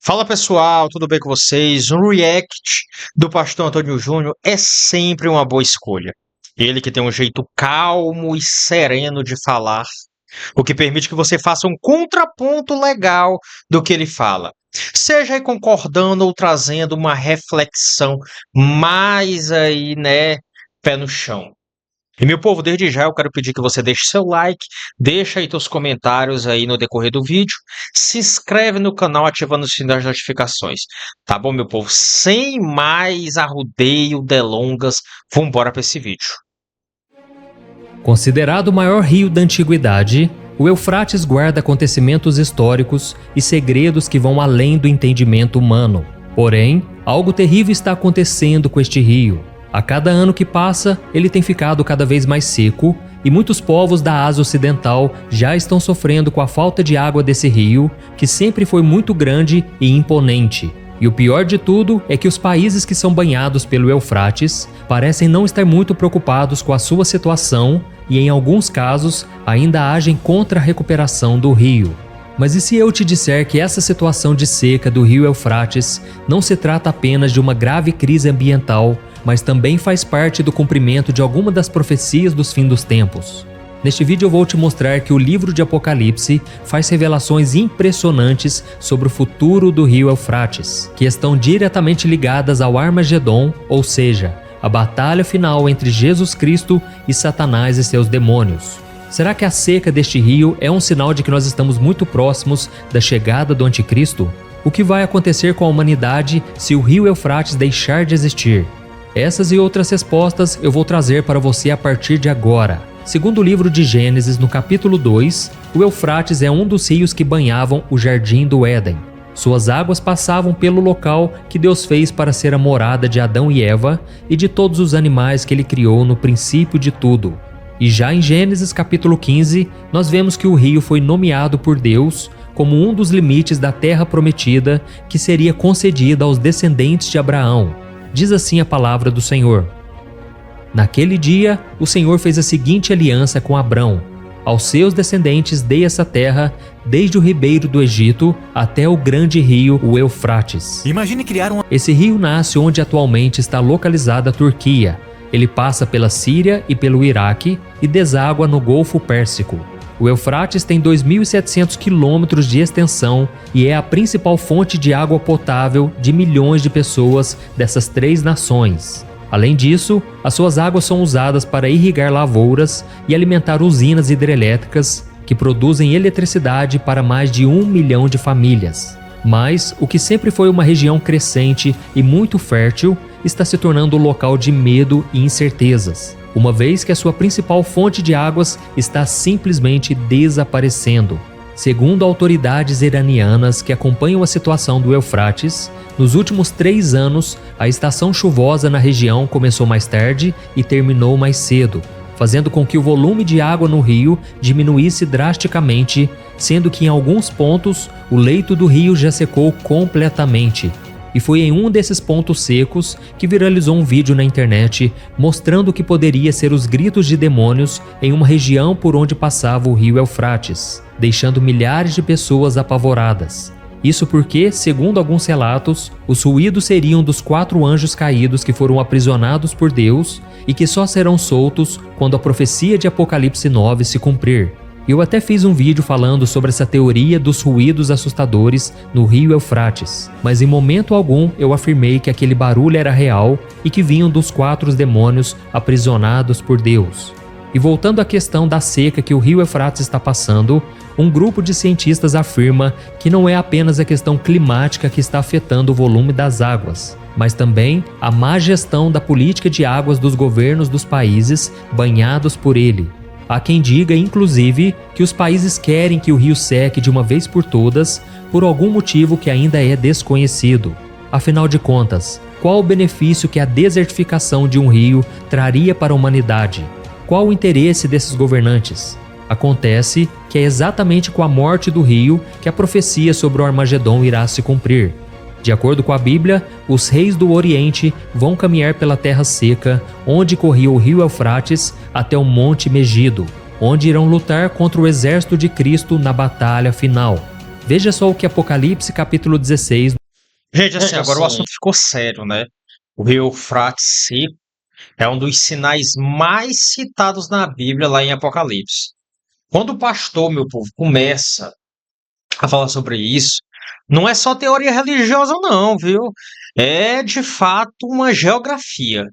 Fala pessoal, tudo bem com vocês? Um react do Pastor Antônio Júnior é sempre uma boa escolha. Ele que tem um jeito calmo e sereno de falar, o que permite que você faça um contraponto legal do que ele fala. Seja aí concordando ou trazendo uma reflexão mais aí, pé no chão. E meu povo, desde já eu quero pedir que você deixe seu like, deixa aí teus comentários aí no decorrer do vídeo, se inscreve no canal ativando o sininho das notificações, tá bom, meu povo? Sem mais arrudeio, delongas, vamos embora para esse vídeo. Considerado o maior rio da antiguidade, o Eufrates guarda acontecimentos históricos e segredos que vão além do entendimento humano. Porém, algo terrível está acontecendo com este rio. A cada ano que passa, ele tem ficado cada vez mais seco e muitos povos da Ásia Ocidental já estão sofrendo com a falta de água desse rio, que sempre foi muito grande e imponente. E o pior de tudo é que os países que são banhados pelo Eufrates parecem não estar muito preocupados com a sua situação e, em alguns casos, ainda agem contra a recuperação do rio. Mas e se eu te disser que essa situação de seca do rio Eufrates não se trata apenas de uma grave crise ambiental, mas também faz parte do cumprimento de alguma das profecias dos fins dos tempos? Neste vídeo eu vou te mostrar que o livro de Apocalipse faz revelações impressionantes sobre o futuro do rio Eufrates, que estão diretamente ligadas ao Armagedon, ou seja, a batalha final entre Jesus Cristo e Satanás e seus demônios. Será que a seca deste rio é um sinal de que nós estamos muito próximos da chegada do Anticristo? O que vai acontecer com a humanidade se o rio Eufrates deixar de existir? Essas e outras respostas eu vou trazer para você a partir de agora. Segundo o livro de Gênesis, no capítulo 2, o Eufrates é um dos rios que banhavam o Jardim do Éden. Suas águas passavam pelo local que Deus fez para ser a morada de Adão e Eva e de todos os animais que ele criou no princípio de tudo. E já em Gênesis capítulo 15, nós vemos que o rio foi nomeado por Deus como um dos limites da terra prometida que seria concedida aos descendentes de Abraão. Diz assim a palavra do Senhor: Naquele dia, o Senhor fez a seguinte aliança com Abrão: aos seus descendentes dei essa terra, desde o ribeiro do Egito até o grande rio, o Eufrates. Imagine criar Esse rio nasce onde atualmente está localizada a Turquia. Ele passa pela Síria e pelo Iraque e deságua no Golfo Pérsico. O Eufrates tem 2.700 quilômetros de extensão e é a principal fonte de água potável de milhões de pessoas dessas três nações. Além disso, as suas águas são usadas para irrigar lavouras e alimentar usinas hidrelétricas que produzem eletricidade para mais de 1 milhão de famílias. Mas o que sempre foi uma região crescente e muito fértil está se tornando um local de medo e incertezas, uma vez que a sua principal fonte de águas está simplesmente desaparecendo. Segundo autoridades iranianas que acompanham a situação do Eufrates, nos últimos 3 anos, a estação chuvosa na região começou mais tarde e terminou mais cedo, fazendo com que o volume de água no rio diminuísse drasticamente, sendo que em alguns pontos o leito do rio já secou completamente. E foi em um desses pontos secos que viralizou um vídeo na internet mostrando o que poderia ser os gritos de demônios em uma região por onde passava o rio Eufrates, deixando milhares de pessoas apavoradas. Isso porque, segundo alguns relatos, os ruídos seriam dos 4 anjos caídos que foram aprisionados por Deus e que só serão soltos quando a profecia de Apocalipse 9 se cumprir. Eu até fiz um vídeo falando sobre essa teoria dos ruídos assustadores no rio Eufrates, mas em momento algum eu afirmei que aquele barulho era real e que vinham dos 4 demônios aprisionados por Deus. E voltando à questão da seca que o rio Eufrates está passando, um grupo de cientistas afirma que não é apenas a questão climática que está afetando o volume das águas, mas também a má gestão da política de águas dos governos dos países banhados por ele. Há quem diga, inclusive, que os países querem que o rio seque de uma vez por todas, por algum motivo que ainda é desconhecido. Afinal de contas, qual o benefício que a desertificação de um rio traria para a humanidade? Qual o interesse desses governantes? Acontece que é exatamente com a morte do rio que a profecia sobre o Armagedon irá se cumprir. De acordo com a Bíblia, os reis do Oriente vão caminhar pela terra seca, onde corria o rio Eufrates, até o Monte Megido, onde irão lutar contra o exército de Cristo na batalha final. Veja só o que Apocalipse capítulo 16. Gente, assim, agora o assunto ficou sério, né? O rio Eufrates seco é um dos sinais mais citados na Bíblia, lá em Apocalipse. Quando o pastor, meu povo, começa a falar sobre isso, não é só teoria religiosa, não, viu? É de fato uma geografia.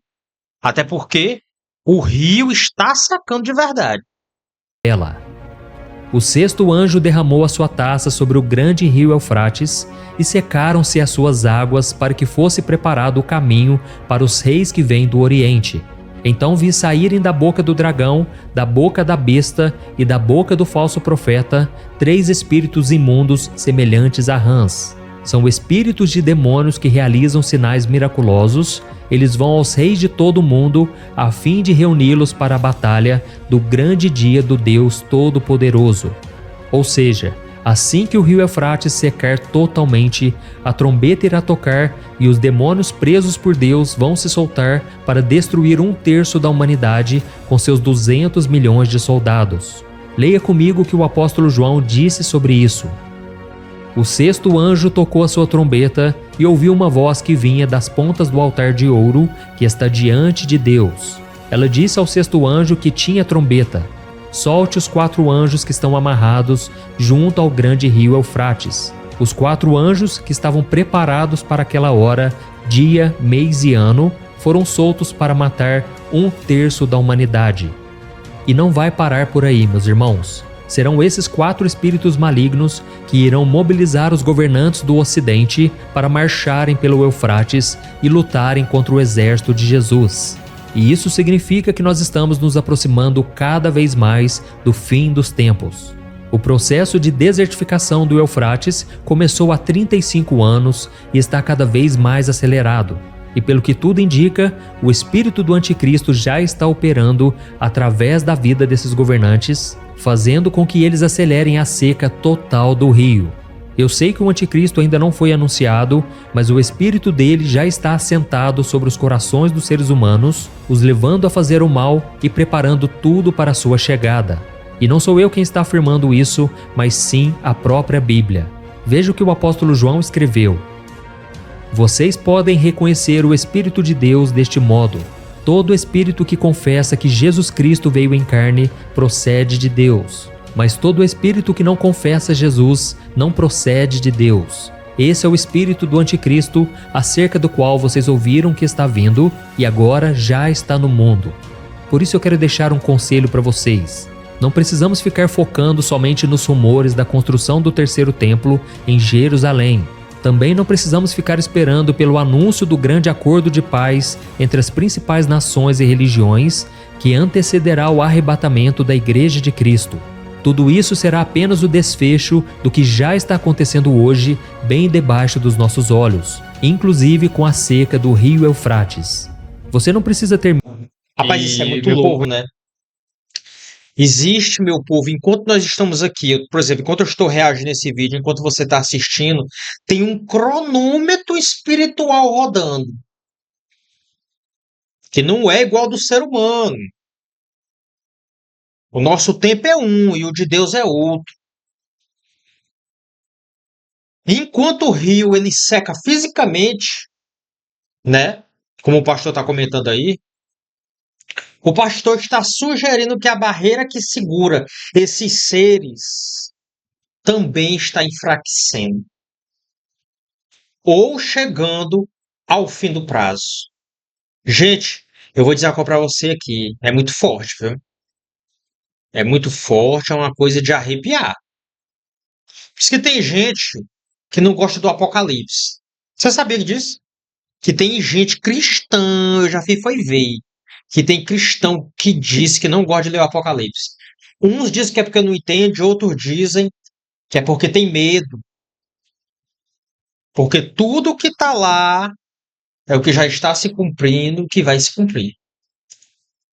Até porque o rio está secando de verdade. O sexto anjo derramou a sua taça sobre o grande rio Eufrates, e secaram-se as suas águas para que fosse preparado o caminho para os reis que vêm do Oriente. Então vi saírem da boca do dragão, da boca da besta e da boca do falso profeta 3 espíritos imundos semelhantes a rãs. São espíritos de demônios que realizam sinais miraculosos. Eles vão aos reis de todo o mundo a fim de reuni-los para a batalha do grande dia do Deus Todo-Poderoso. Ou seja, assim que o rio Eufrates secar totalmente, a trombeta irá tocar e os demônios presos por Deus vão se soltar para destruir 1/3 da humanidade com seus 200 milhões de soldados. Leia comigo o que o apóstolo João disse sobre isso. O sexto anjo tocou a sua trombeta e ouviu uma voz que vinha das pontas do altar de ouro que está diante de Deus. Ela disse ao sexto anjo que tinha trombeta: solte os 4 anjos que estão amarrados junto ao grande rio Eufrates. Os 4 anjos que estavam preparados para aquela hora, dia, mês e ano, foram soltos para matar 1/3 da humanidade. E não vai parar por aí, meus irmãos. Serão esses 4 espíritos malignos que irão mobilizar os governantes do Ocidente para marcharem pelo Eufrates e lutarem contra o exército de Jesus. E isso significa que nós estamos nos aproximando cada vez mais do fim dos tempos. O processo de desertificação do Eufrates começou há 35 anos e está cada vez mais acelerado. E pelo que tudo indica, o espírito do anticristo já está operando através da vida desses governantes, fazendo com que eles acelerem a seca total do rio. Eu sei que o anticristo ainda não foi anunciado, mas o espírito dele já está assentado sobre os corações dos seres humanos, os levando a fazer o mal e preparando tudo para a sua chegada. E não sou eu quem está afirmando isso, mas sim a própria Bíblia. Veja o que o apóstolo João escreveu. Vocês podem reconhecer o Espírito de Deus deste modo. Todo espírito que confessa que Jesus Cristo veio em carne procede de Deus. Mas todo espírito que não confessa Jesus não procede de Deus. Esse é o espírito do anticristo, acerca do qual vocês ouviram que está vindo e agora já está no mundo. Por isso eu quero deixar um conselho para vocês. Não precisamos ficar focando somente nos rumores da construção do 3º templo em Jerusalém. Também não precisamos ficar esperando pelo anúncio do grande acordo de paz entre as principais nações e religiões que antecederá o arrebatamento da Igreja de Cristo. Tudo isso será apenas o desfecho do que já está acontecendo hoje, bem debaixo dos nossos olhos, inclusive com a seca do rio Eufrates. Você não precisa ter... Rapaz, isso é muito louco, né? Existe, meu povo, enquanto nós estamos aqui, por exemplo, enquanto eu estou reagindo a esse vídeo, enquanto você está assistindo, tem um cronômetro espiritual rodando. Que não é igual ao do ser humano. O nosso tempo é um e o de Deus é outro. Enquanto o rio ele seca fisicamente, né? Como o pastor está comentando aí, o pastor está sugerindo que a barreira que segura esses seres também está enfraquecendo ou chegando ao fim do prazo. Gente, eu vou dizer uma coisa para você aqui, é muito forte, viu? É muito forte, é uma coisa de arrepiar. Por isso que tem gente que não gosta do Apocalipse. Você sabia disso? Que tem gente cristã, eu já fui foi ver, que tem cristão que diz que não gosta de ler o Apocalipse. Uns dizem que é porque não entende, outros dizem que é porque tem medo. Porque tudo que está lá é o que já está se cumprindo, que vai se cumprir.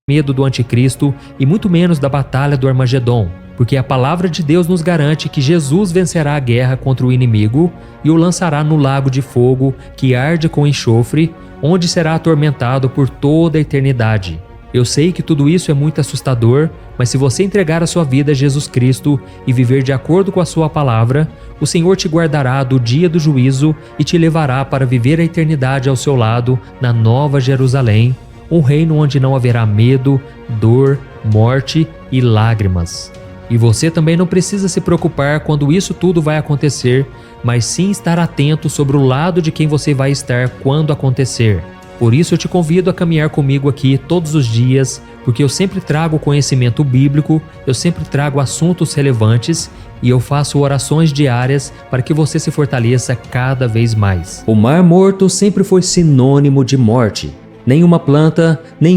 Medo do anticristo e muito menos da batalha do Armagedon, porque a palavra de Deus nos garante que Jesus vencerá a guerra contra o inimigo e o lançará no lago de fogo que arde com enxofre, onde será atormentado por toda a eternidade. Eu sei que tudo isso é muito assustador, mas se você entregar a sua vida a Jesus Cristo e viver de acordo com a sua palavra, o Senhor te guardará do dia do juízo e te levará para viver a eternidade ao seu lado na Nova Jerusalém, um reino onde não haverá medo, dor, morte e lágrimas. E você também não precisa se preocupar quando isso tudo vai acontecer, mas sim estar atento sobre o lado de quem você vai estar quando acontecer. Por isso eu te convido a caminhar comigo aqui todos os dias, porque eu sempre trago conhecimento bíblico, eu sempre trago assuntos relevantes e eu faço orações diárias para que você se fortaleça cada vez mais. O Mar Morto sempre foi sinônimo de morte. Nenhuma planta, nem...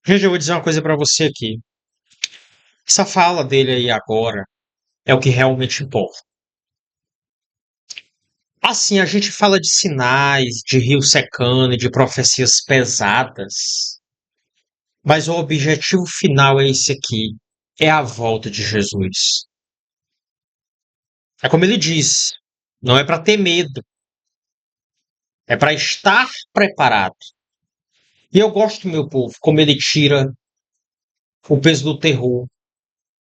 Gente, eu vou dizer uma coisa pra você aqui. Essa fala dele aí agora é o que realmente importa. Assim, a gente fala de sinais, de rio secando e de profecias pesadas, mas o objetivo final é esse aqui, é a volta de Jesus. É como ele disse, não é para ter medo, é para estar preparado. E eu gosto, meu povo, como ele tira o peso do terror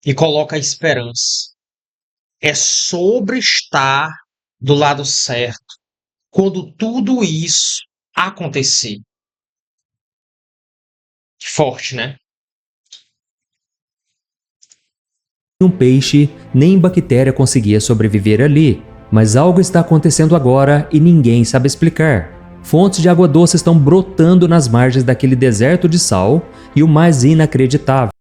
e coloca a esperança. É sobre estar do lado certo quando tudo isso acontecer. Forte, né? um peixe, nem bactéria conseguia sobreviver ali. Mas algo está acontecendo agora e ninguém sabe explicar. Fontes de água doce estão brotando nas margens daquele deserto de sal e o mais inacreditável,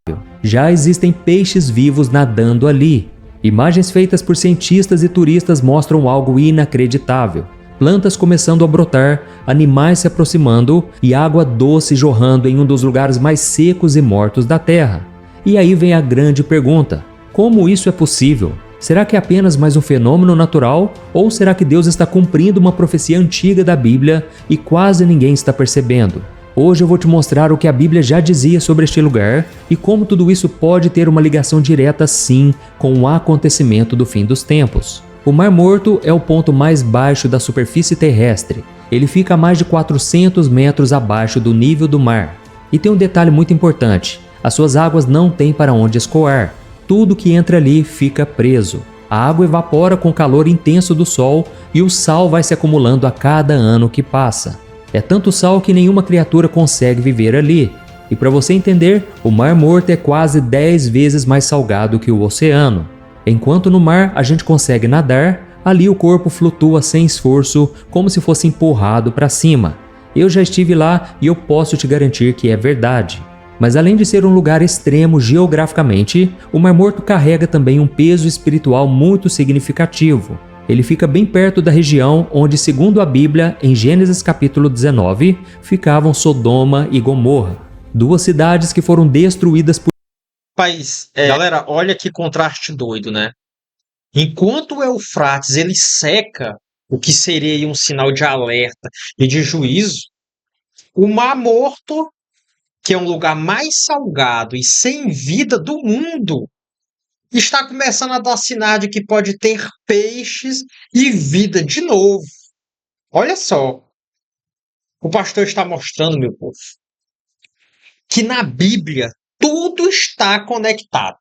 já existem peixes vivos nadando ali. Imagens feitas por cientistas e turistas mostram algo inacreditável. Plantas começando a brotar, animais se aproximando e água doce jorrando em um dos lugares mais secos e mortos da Terra. E aí vem a grande pergunta: como isso é possível? Será que é apenas mais um fenômeno natural? Ou será que Deus está cumprindo uma profecia antiga da Bíblia e quase ninguém está percebendo? Hoje eu vou te mostrar o que a Bíblia já dizia sobre este lugar e como tudo isso pode ter uma ligação direta sim com o acontecimento do fim dos tempos. O Mar Morto é o ponto mais baixo da superfície terrestre. Ele fica a mais de 400 metros abaixo do nível do mar. E tem um detalhe muito importante: as suas águas não têm para onde escoar. Tudo que entra ali fica preso. A água evapora com o calor intenso do sol e o sal vai se acumulando a cada ano que passa. É tanto sal que nenhuma criatura consegue viver ali. E para você entender, o Mar Morto é quase 10 vezes mais salgado que o oceano. Enquanto no mar a gente consegue nadar, ali o corpo flutua sem esforço, como se fosse empurrado para cima. Eu já estive lá e eu posso te garantir que é verdade. Mas além de ser um lugar extremo geograficamente, o Mar Morto carrega também um peso espiritual muito significativo. Ele fica bem perto da região onde, segundo a Bíblia, em Gênesis capítulo 19, ficavam Sodoma e Gomorra, duas cidades que foram destruídas por... Galera, olha que contraste doido, né? Enquanto o Eufrates ele seca, o que seria aí um sinal de alerta e de juízo, o Mar Morto, que é um lugar mais salgado e sem vida do mundo, está começando a dar sinal de que pode ter peixes e vida de novo. Olha só, o pastor está mostrando, meu povo, que na Bíblia tudo está conectado.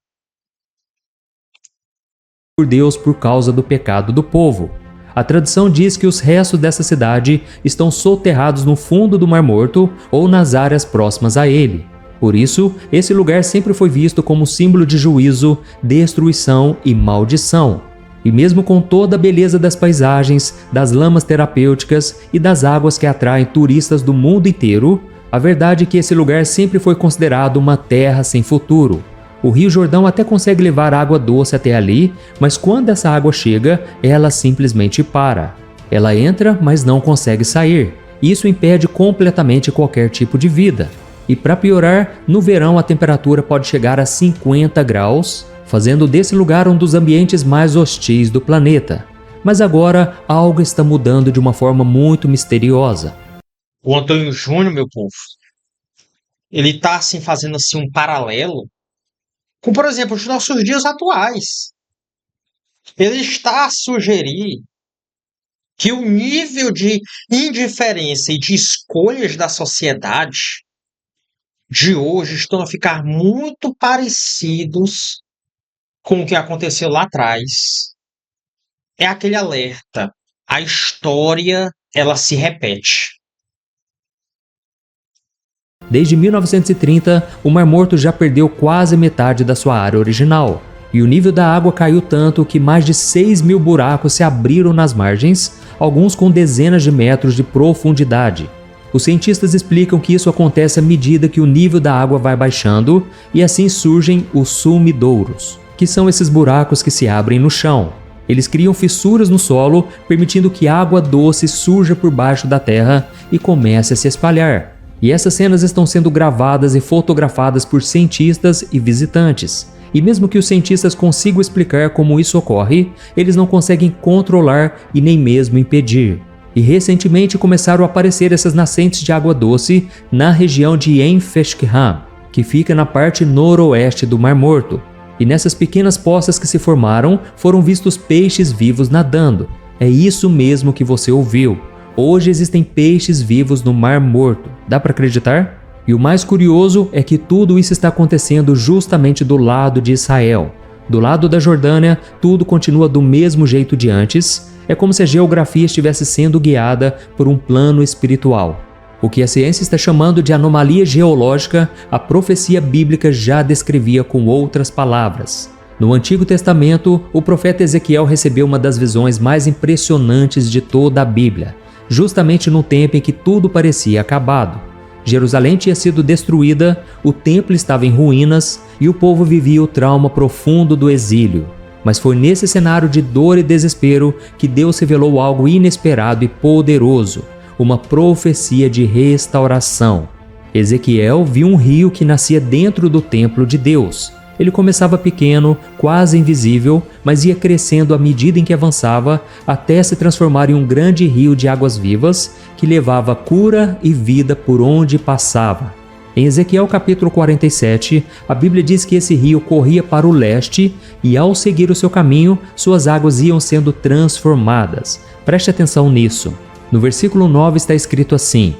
por Deus por causa do pecado do povo. A tradição diz que os restos dessa cidade estão soterrados no fundo do Mar Morto ou nas áreas próximas a ele. Por isso, esse lugar sempre foi visto como símbolo de juízo, destruição e maldição. E mesmo com toda a beleza das paisagens, das lamas terapêuticas e das águas que atraem turistas do mundo inteiro, a verdade é que esse lugar sempre foi considerado uma terra sem futuro. O Rio Jordão até consegue levar água doce até ali, mas quando essa água chega, ela simplesmente para. Ela entra, mas não consegue sair. Isso impede completamente qualquer tipo de vida. E para piorar, no verão a temperatura pode chegar a 50 graus, fazendo desse lugar um dos ambientes mais hostis do planeta. Mas agora algo está mudando de uma forma muito misteriosa. O Antônio Júnior, meu povo, ele está assim, fazendo assim, um paralelo com, por exemplo, os nossos dias atuais. Ele está a sugerir que o nível de indiferença e de escolhas da sociedade de hoje estão a ficar muito parecidos com o que aconteceu lá atrás. É aquele alerta. A história, ela se repete. Desde 1930, o Mar Morto já perdeu quase metade da sua área original, e o nível da água caiu tanto que mais de 6.000 buracos se abriram nas margens, alguns com dezenas de metros de profundidade. Os cientistas explicam que isso acontece à medida que o nível da água vai baixando, e assim surgem os sumidouros, que são esses buracos que se abrem no chão. Eles criam fissuras no solo, permitindo que água doce surja por baixo da terra e comece a se espalhar. E essas cenas estão sendo gravadas e fotografadas por cientistas e visitantes. E mesmo que os cientistas consigam explicar como isso ocorre, eles não conseguem controlar e nem mesmo impedir. E recentemente começaram a aparecer essas nascentes de água doce na região de Ain Feskham, que fica na parte noroeste do Mar Morto. E nessas pequenas poças que se formaram, foram vistos peixes vivos nadando. É isso mesmo que você ouviu. Hoje existem peixes vivos no Mar Morto. Dá para acreditar? E o mais curioso é que tudo isso está acontecendo justamente do lado de Israel. Do lado da Jordânia, tudo continua do mesmo jeito de antes. É como se a geografia estivesse sendo guiada por um plano espiritual. O que a ciência está chamando de anomalia geológica, a profecia bíblica já descrevia com outras palavras. No Antigo Testamento, o profeta Ezequiel recebeu uma das visões mais impressionantes de toda a Bíblia, justamente no tempo em que tudo parecia acabado. Jerusalém tinha sido destruída, o templo estava em ruínas e o povo vivia o trauma profundo do exílio. Mas foi nesse cenário de dor e desespero que Deus revelou algo inesperado e poderoso, uma profecia de restauração. Ezequiel viu um rio que nascia dentro do templo de Deus. Ele começava pequeno, quase invisível, mas ia crescendo à medida em que avançava, até se transformar em um grande rio de águas vivas que levava cura e vida por onde passava. Em Ezequiel capítulo 47, a Bíblia diz que esse rio corria para o leste e, ao seguir o seu caminho, suas águas iam sendo transformadas. Preste atenção nisso. No versículo 9 está escrito assim: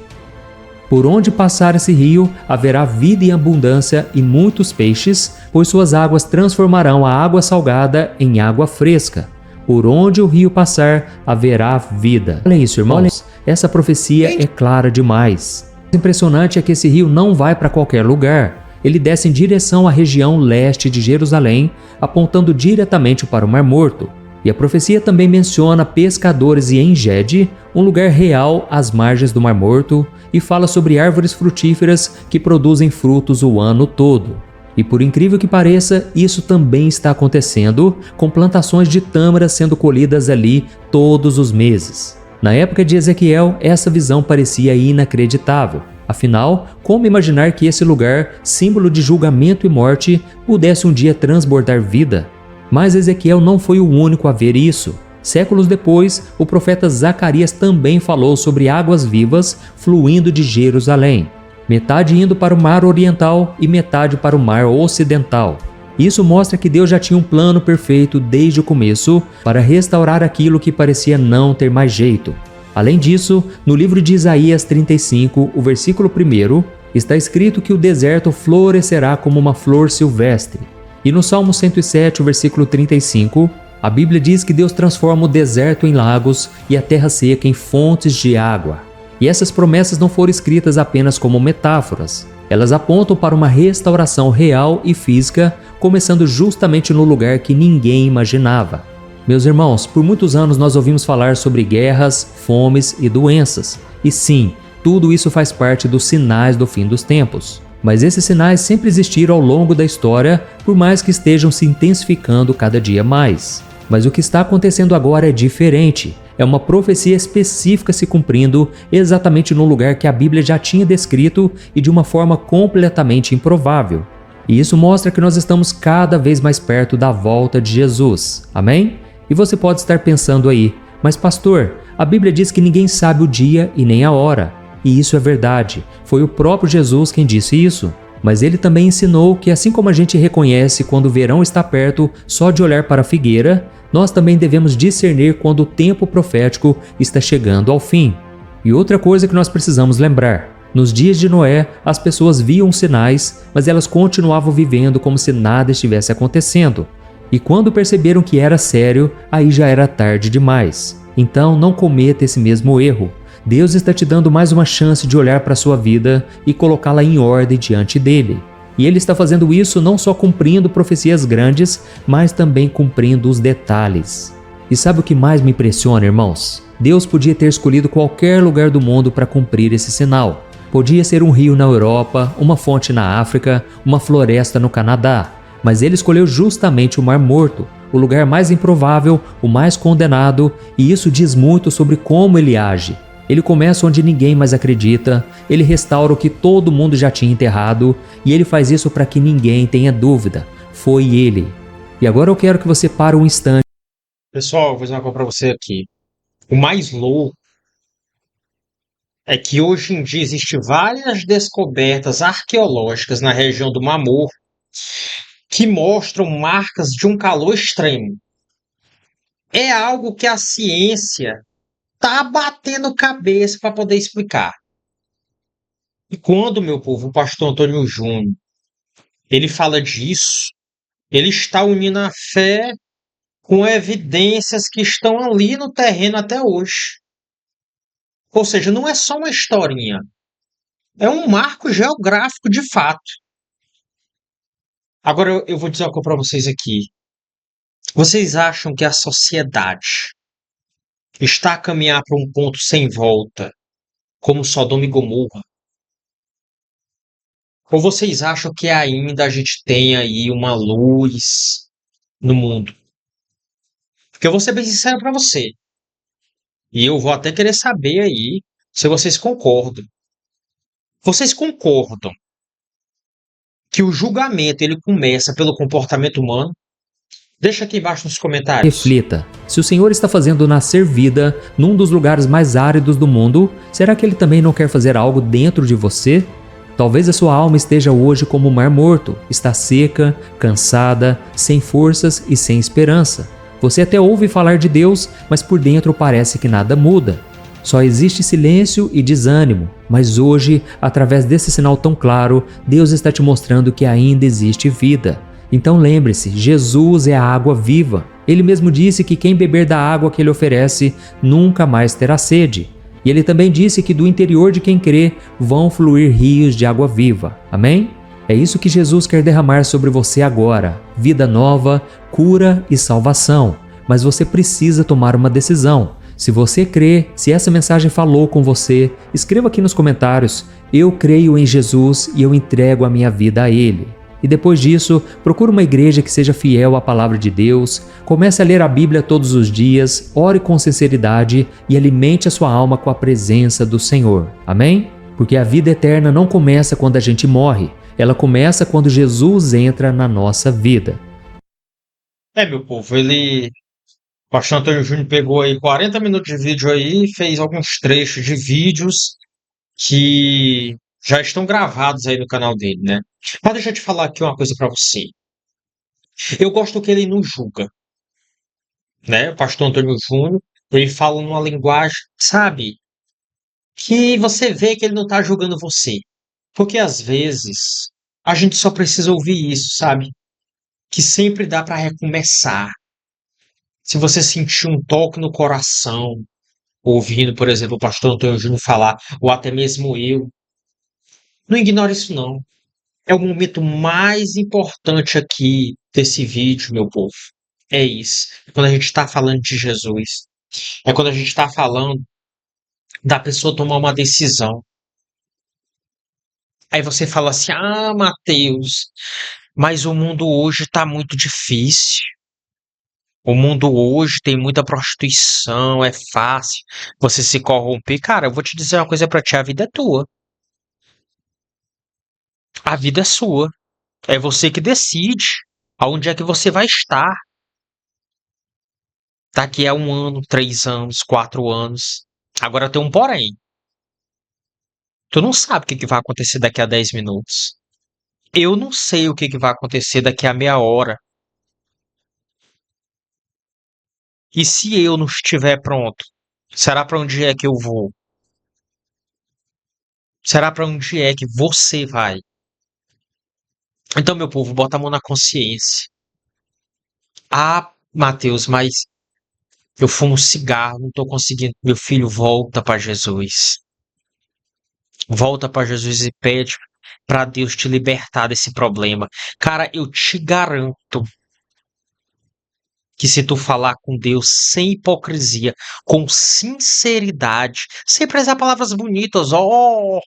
por onde passar esse rio, haverá vida em abundância e muitos peixes, pois suas águas transformarão a água salgada em água fresca. Por onde o rio passar, haverá vida. Olha isso, irmãos. Essa profecia é clara demais. O impressionante é que esse rio não vai para qualquer lugar. Ele desce em direção à região leste de Jerusalém, apontando diretamente para o Mar Morto. E a profecia também menciona pescadores em En-Gedi, um lugar real às margens do Mar Morto, e fala sobre árvores frutíferas que produzem frutos o ano todo. E por incrível que pareça, isso também está acontecendo, com plantações de tâmaras sendo colhidas ali todos os meses. Na época de Ezequiel, essa visão parecia inacreditável. Afinal, como imaginar que esse lugar, símbolo de julgamento e morte, pudesse um dia transbordar vida? Mas Ezequiel não foi o único a ver isso. Séculos depois, o profeta Zacarias também falou sobre águas vivas fluindo de Jerusalém, metade indo para o mar oriental e metade para o mar ocidental. Isso mostra que Deus já tinha um plano perfeito desde o começo para restaurar aquilo que parecia não ter mais jeito. Além disso, no livro de Isaías 35, o versículo 1, está escrito que o deserto florescerá como uma flor silvestre. E no Salmo 107, o versículo 35, a Bíblia diz que Deus transforma o deserto em lagos e a terra seca em fontes de água. E essas promessas não foram escritas apenas como metáforas. Elas apontam para uma restauração real e física, começando justamente no lugar que ninguém imaginava. Meus irmãos, por muitos anos nós ouvimos falar sobre guerras, fomes e doenças. E sim, tudo isso faz parte dos sinais do fim dos tempos. Mas esses sinais sempre existiram ao longo da história, por mais que estejam se intensificando cada dia mais. Mas o que está acontecendo agora é diferente. É uma profecia específica se cumprindo exatamente no lugar que a Bíblia já tinha descrito e de uma forma completamente improvável. E isso mostra que nós estamos cada vez mais perto da volta de Jesus. Amém? E você pode estar pensando aí, mas pastor, a Bíblia diz que ninguém sabe o dia e nem a hora. E isso é verdade. Foi o próprio Jesus quem disse isso. Mas ele também ensinou que assim como a gente reconhece quando o verão está perto só de olhar para a figueira, nós também devemos discernir quando o tempo profético está chegando ao fim. E outra coisa que nós precisamos lembrar: Nos dias de Noé, as pessoas viam sinais, mas elas continuavam vivendo como se nada estivesse acontecendo. E quando perceberam que era sério, aí já era tarde demais. Então não cometa esse mesmo erro. Deus está te dando mais uma chance de olhar para a sua vida e colocá-la em ordem diante dele. E ele está fazendo isso não só cumprindo profecias grandes, mas também cumprindo os detalhes. E sabe o que mais me impressiona, irmãos? Deus podia ter escolhido qualquer lugar do mundo para cumprir esse sinal. Podia ser um rio na Europa, uma fonte na África, uma floresta no Canadá. Mas ele escolheu justamente o Mar Morto, o lugar mais improvável, o mais condenado, e isso diz muito sobre como ele age. Ele começa onde ninguém mais acredita, ele restaura o que todo mundo já tinha enterrado, e ele faz isso para que ninguém tenha dúvida. Foi ele. E agora eu quero que você pare um instante. Pessoal, eu vou dizer uma coisa para você aqui. O mais louco é que hoje em dia existem várias descobertas arqueológicas na região do Mar Morto que mostram marcas de um calor extremo. É algo que a ciência tá batendo cabeça para poder explicar. E quando, meu povo, o pastor Antônio Júnior, ele fala disso, ele está unindo a fé com evidências que estão ali no terreno até hoje. Ou seja, não é só uma historinha, é um marco geográfico de fato. Agora eu vou dizer uma coisa para vocês aqui. Vocês acham que a sociedade está a caminhar para um ponto sem volta, como Sodoma e Gomorra? Ou vocês acham que ainda a gente tem aí uma luz no mundo? Porque eu vou ser bem sincero para você. E eu vou até querer saber aí se vocês concordam. Vocês concordam que o julgamento ele começa pelo comportamento humano? Deixa aqui embaixo nos comentários. Reflita, se o Senhor está fazendo nascer vida num dos lugares mais áridos do mundo, será que Ele também não quer fazer algo dentro de você? Talvez a sua alma esteja hoje como o mar morto, está seca, cansada, sem forças e sem esperança. Você até ouve falar de Deus, mas por dentro parece que nada muda. Só existe silêncio e desânimo, mas hoje, através desse sinal tão claro, Deus está te mostrando que ainda existe vida. Então lembre-se, Jesus é a água viva. Ele mesmo disse que quem beber da água que ele oferece nunca mais terá sede. E ele também disse que do interior de quem crê vão fluir rios de água viva. Amém? É isso que Jesus quer derramar sobre você agora. Vida nova, cura e salvação. Mas você precisa tomar uma decisão. Se você crê, se essa mensagem falou com você, escreva aqui nos comentários: eu creio em Jesus e eu entrego a minha vida a Ele. E depois disso, procure uma igreja que seja fiel à palavra de Deus, comece a ler a Bíblia todos os dias, ore com sinceridade e alimente a sua alma com a presença do Senhor. Amém? Porque a vida eterna não começa quando a gente morre, ela começa quando Jesus entra na nossa vida. Meu povo, o pastor Antônio Júnior pegou aí 40 minutos de vídeo aí, fez alguns trechos de vídeos que já estão gravados aí no canal dele, né? Mas deixa eu te falar aqui uma coisa pra você. Eu gosto que ele não julga, né? O pastor Antônio Júnior, ele fala numa linguagem, sabe? Que você vê que ele não tá julgando você. Porque às vezes a gente só precisa ouvir isso, sabe? Que sempre dá pra recomeçar. Se você sentir um toque no coração, ouvindo, por exemplo, o pastor Antônio Júnior falar, ou até mesmo eu, não ignore isso não. É o momento mais importante aqui desse vídeo, meu povo. É isso. É quando a gente está falando de Jesus. É quando a gente está falando da pessoa tomar uma decisão. Aí você fala assim: ah, Mateus, mas o mundo hoje está muito difícil. O mundo hoje tem muita prostituição, é fácil você se corromper. Cara, eu vou te dizer uma coisa pra ti: a vida é tua. A vida é sua. É você que decide aonde é que você vai estar daqui a 1 ano, 3 anos, 4 anos. Agora tem um porém. Tu não sabe o que vai acontecer daqui a 10 minutos. Eu não sei o que vai acontecer daqui a meia hora. E se eu não estiver pronto? Será para onde é que eu vou? Será para onde é que você vai? Então, meu povo, bota a mão na consciência. Ah, Mateus, mas eu fumo cigarro, não tô conseguindo. Meu filho, volta para Jesus. Volta para Jesus e pede para Deus te libertar desse problema. Cara, eu te garanto que se tu falar com Deus sem hipocrisia, com sinceridade, sem precisar palavras bonitas, ó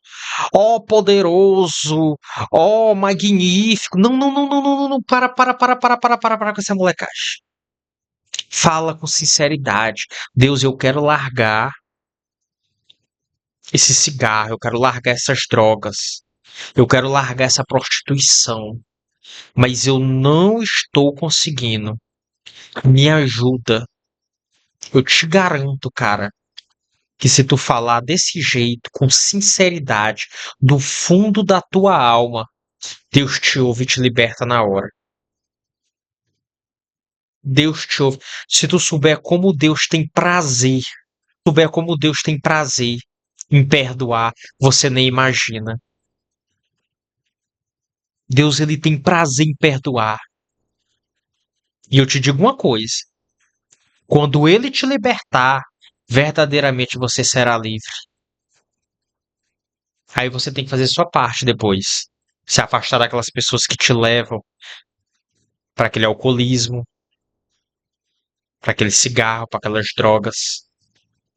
poderoso, ó magnífico. Não, não, não, não, não, não, não. Para com essa molecagem. Fala com sinceridade. Deus, eu quero largar esse cigarro, eu quero largar essas drogas, eu quero largar essa prostituição, mas eu não estou conseguindo. Me ajuda. Eu te garanto, cara, que se tu falar desse jeito, com sinceridade, do fundo da tua alma, Deus te ouve e te liberta na hora. Deus te ouve. Se tu souber como Deus tem prazer, souber como Deus tem prazer em perdoar, você nem imagina. Deus, ele tem prazer em perdoar. E eu te digo uma coisa: quando ele te libertar, verdadeiramente você será livre. Aí você tem que fazer sua parte depois. Se afastar daquelas pessoas que te levam para aquele alcoolismo, para aquele cigarro, para aquelas drogas.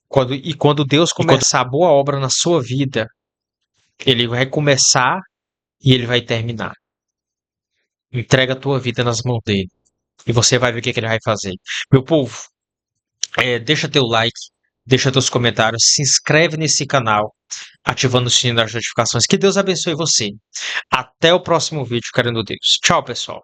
Quando Deus começar a boa obra na sua vida, ele vai começar e ele vai terminar. Entrega a tua vida nas mãos dele. E você vai ver o que ele vai fazer. Meu povo, deixa teu like, deixa teus comentários, se inscreve nesse canal, ativando o sininho das notificações. Que Deus abençoe você. Até o próximo vídeo, querendo Deus. Tchau, pessoal.